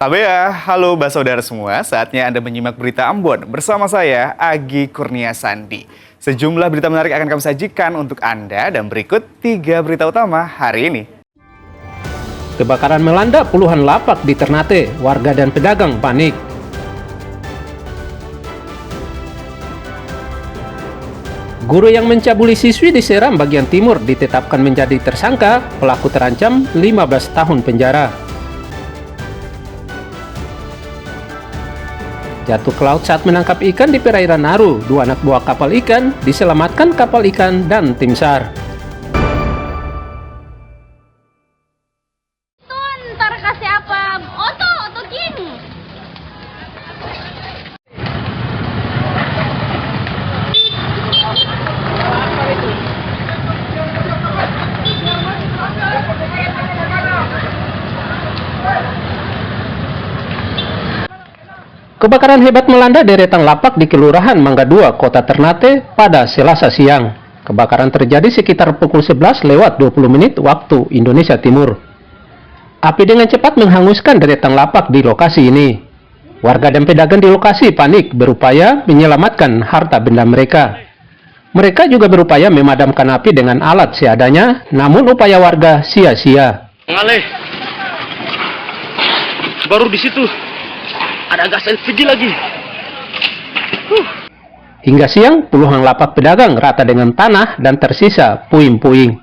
Habea, halo saudara semua, saatnya Anda menyimak berita Ambon bersama saya, Agi Kurnia Sandi. Sejumlah berita menarik akan kami sajikan untuk Anda dan berikut 3 berita utama hari ini. Kebakaran melanda puluhan lapak di Ternate, warga dan pedagang panik. Guru yang mencabuli siswi di Seram bagian timur ditetapkan menjadi tersangka, pelaku terancam 15 tahun penjara. Jatuh ke laut saat menangkap ikan di perairan Naru, 2 anak buah kapal ikan diselamatkan kapal ikan dan tim SAR. Ntar kasih apa? Oto gini. Kebakaran hebat melanda deretan lapak di Kelurahan Mangga 2, Kota Ternate pada Selasa siang. Kebakaran terjadi sekitar pukul 11:20 waktu Indonesia Timur. Api dengan cepat menghanguskan deretan lapak di lokasi ini. Warga dan pedagang di lokasi panik berupaya menyelamatkan harta benda mereka. Mereka juga berupaya memadamkan api dengan alat seadanya, namun upaya warga sia-sia. Ngaleh. Baru di situ ada gas LPG lagi. Hingga siang, puluhan lapak pedagang rata dengan tanah dan tersisa puing-puing.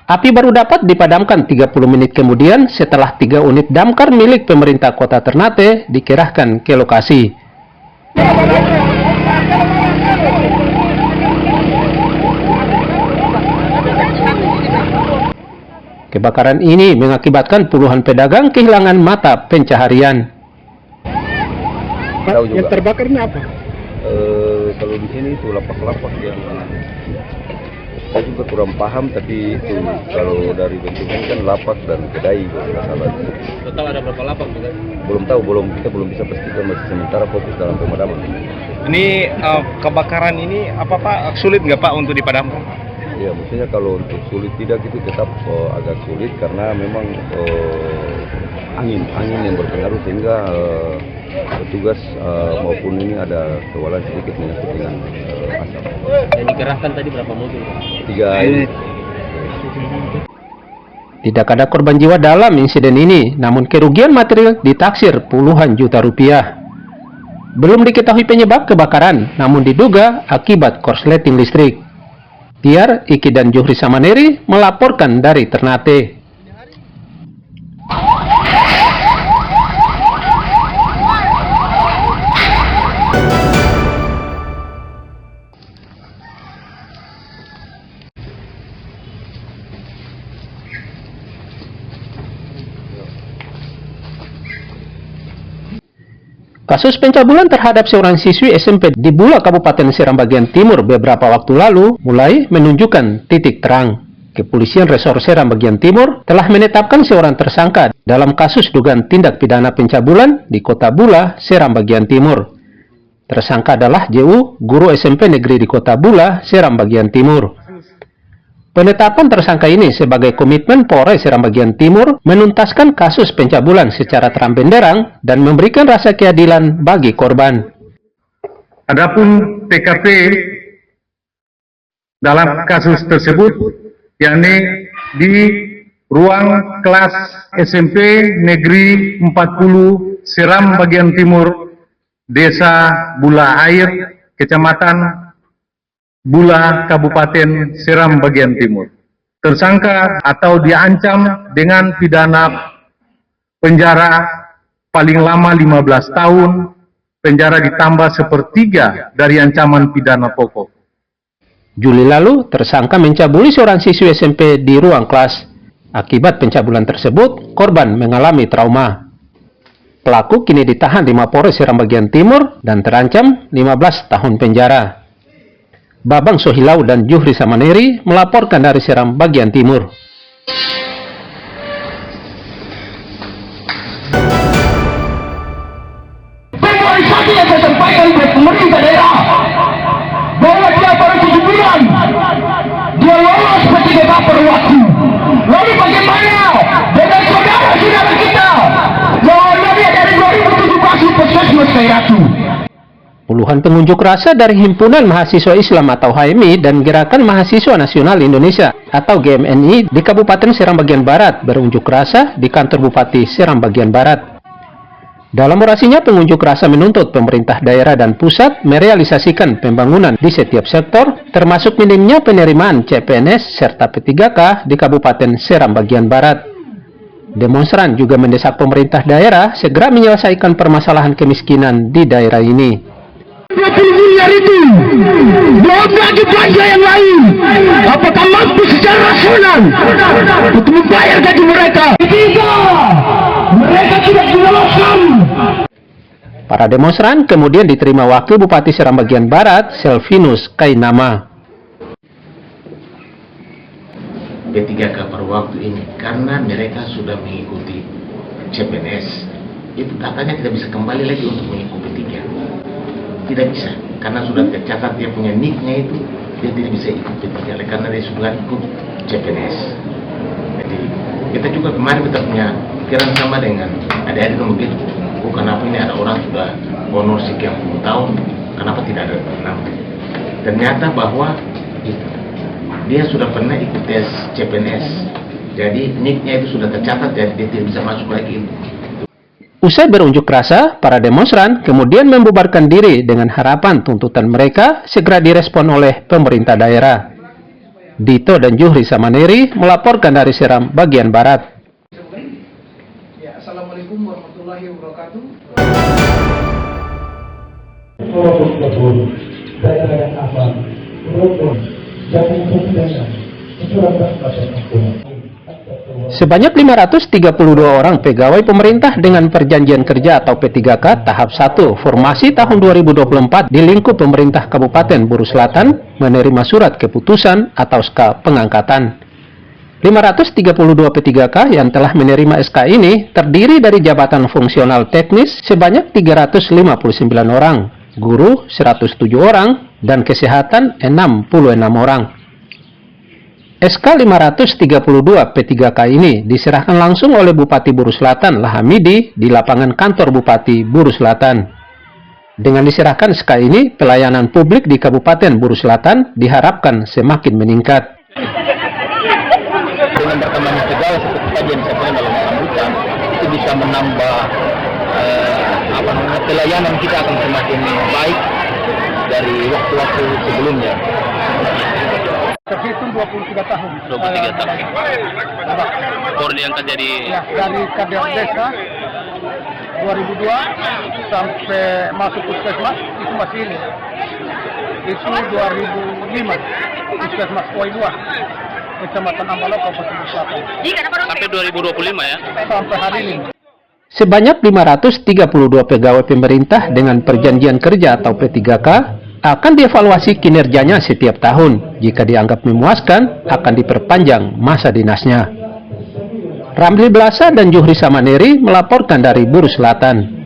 Api baru dapat dipadamkan 30 menit kemudian setelah 3 unit damkar milik pemerintah Kota Ternate dikerahkan ke lokasi. Kebakaran ini mengakibatkan puluhan pedagang kehilangan mata pencaharian. Yang terbakar ini apa? Kalau di sini itu lapak-lapak yang saya juga kurang paham, tapi itu kalau dari bentuknya kan lapak dan kedai masalah. Total ada berapa lapak juga? Kita belum bisa pastikan, masih sementara fokus dalam pemadaman. Ini kebakaran ini apa Pak, sulit nggak Pak untuk dipadamkan? Ya, maksudnya kalau untuk sulit tidak itu tetap agak sulit karena memang angin yang berpengaruh sehingga petugas maupun ini ada kewalahan sedikit menyangkut dengan asap. Yang dikerahkan tadi berapa mobil? 3 unit. Tidak ada korban jiwa dalam insiden ini, namun kerugian material ditaksir puluhan juta rupiah. Belum diketahui penyebab kebakaran, namun diduga akibat korsleting listrik. Tiar, Iki dan Juhri Samaneri melaporkan dari Ternate. Kasus pencabulan terhadap seorang siswi SMP di Bula, Kabupaten Seram bagian timur beberapa waktu lalu mulai menunjukkan titik terang. Kepolisian Resor Seram bagian timur telah menetapkan seorang tersangka dalam kasus dugaan tindak pidana pencabulan di Kota Bula, Seram bagian timur. Tersangka adalah JU, guru SMP negeri di Kota Bula, Seram bagian timur. Penetapan tersangka ini sebagai komitmen Polres Seram bagian timur menuntaskan kasus pencabulan secara terang benderang dan memberikan rasa keadilan bagi korban. Adapun TKP dalam kasus tersebut yakni di ruang kelas SMP Negeri 40 Seram bagian timur, Desa Bula Air, Kecamatan Bula, Kabupaten Seram bagian timur. Tersangka atau diancam dengan pidana penjara paling lama 15 tahun, penjara ditambah 1/3 dari ancaman pidana pokok. Juli lalu, tersangka mencabuli seorang siswi SMP di ruang kelas. Akibat pencabulan tersebut, korban mengalami trauma. Pelaku kini ditahan di Mapolres Seram bagian timur dan terancam 15 tahun penjara. Babang Sohilau dan Juhri Samaneri melaporkan dari Seram bagian timur. Satu yang saya sampaikan oleh pemerintah daerah bahwa dia baru 7 bulan dia lolos ketika perwaktu. Lalu bagaimana dengan saudara-saudara kita yang ada di Puluhan pengunjuk rasa dari Himpunan Mahasiswa Islam atau HMI dan Gerakan Mahasiswa Nasional Indonesia atau GMNI di Kabupaten Serang bagian Barat berunjuk rasa di kantor Bupati Serang bagian Barat. Dalam orasinya, pengunjuk rasa menuntut pemerintah daerah dan pusat merealisasikan pembangunan di setiap sektor, termasuk minimnya penerimaan CPNS serta P3K di Kabupaten Serang bagian Barat. Demonstran juga mendesak pemerintah daerah segera menyelesaikan permasalahan kemiskinan di daerah ini. 20 miliar itu belum lagi belanja yang lain. Apakah mampu secara rasional untuk membayar gaji mereka? Ketiga, mereka tidak diloloskan. Para demonstran kemudian diterima Wakil Bupati Serang bagian Barat, Selvinus Kainama. P3K pada waktu ini karena mereka sudah mengikuti CPNS, itu katanya tidak bisa kembali lagi untuk mengikuti P3. Tidak bisa, karena sudah tercatat dia punya nicknya itu, dia tidak bisa ikut P3 karena dia sudah ikut CPNS. Jadi kita juga kemarin kita punya pikiran sama dengan adik-adik yang begitu. Kenapa ini ada orang sudah honor sekian puluh tahun, kenapa tidak ada nama? Ternyata bahwa dia sudah pernah ikut tes CPNS, jadi nicknya itu sudah tercatat dan dia tidak bisa masuk lagi. Usai berunjuk rasa, para demonstran kemudian membubarkan diri dengan harapan tuntutan mereka segera direspon oleh pemerintah daerah. Dito dan Juhri Samaneri melaporkan dari Seram bagian Barat. Assalamualaikum warahmatullahi wabarakatuh. Sebanyak 532 orang pegawai pemerintah dengan perjanjian kerja atau P3K tahap 1 formasi tahun 2024 di lingkup pemerintah Kabupaten Buru Selatan menerima surat keputusan atau SK pengangkatan. 532 P3K yang telah menerima SK ini terdiri dari jabatan fungsional teknis sebanyak 359 orang, guru 107 orang, dan kesehatan 66 orang. SK 532 P3K ini diserahkan langsung oleh Bupati Buru Selatan Lahamidi di lapangan kantor Bupati Buru Selatan. Dengan diserahkan SK ini, pelayanan publik di Kabupaten Buru Selatan diharapkan semakin meningkat. Dengan berkembangnya segala seperti tadi yang disampaikan dalam sambutan, itu bisa menambah pelayanan kita akan semakin baik dari waktu-waktu sebelumnya. Terhitung 23 tahun. 23 tahun. Baru diangkat jadi Dari Kades Desa 2002 sampai masuk puskesmas itu masih ini. Itu 2005 puskesmas Koibua, Kecamatan Ambalo, Kabupaten Buru Selatan. sampai 2025 ya. Sampai hari ini. Sebanyak 532 pegawai pemerintah dengan perjanjian kerja atau P3K akan dievaluasi kinerjanya setiap tahun. Jika dianggap memuaskan, akan diperpanjang masa dinasnya. Ramli Blasa dan Juhri Samaneri melaporkan dari Buru Selatan.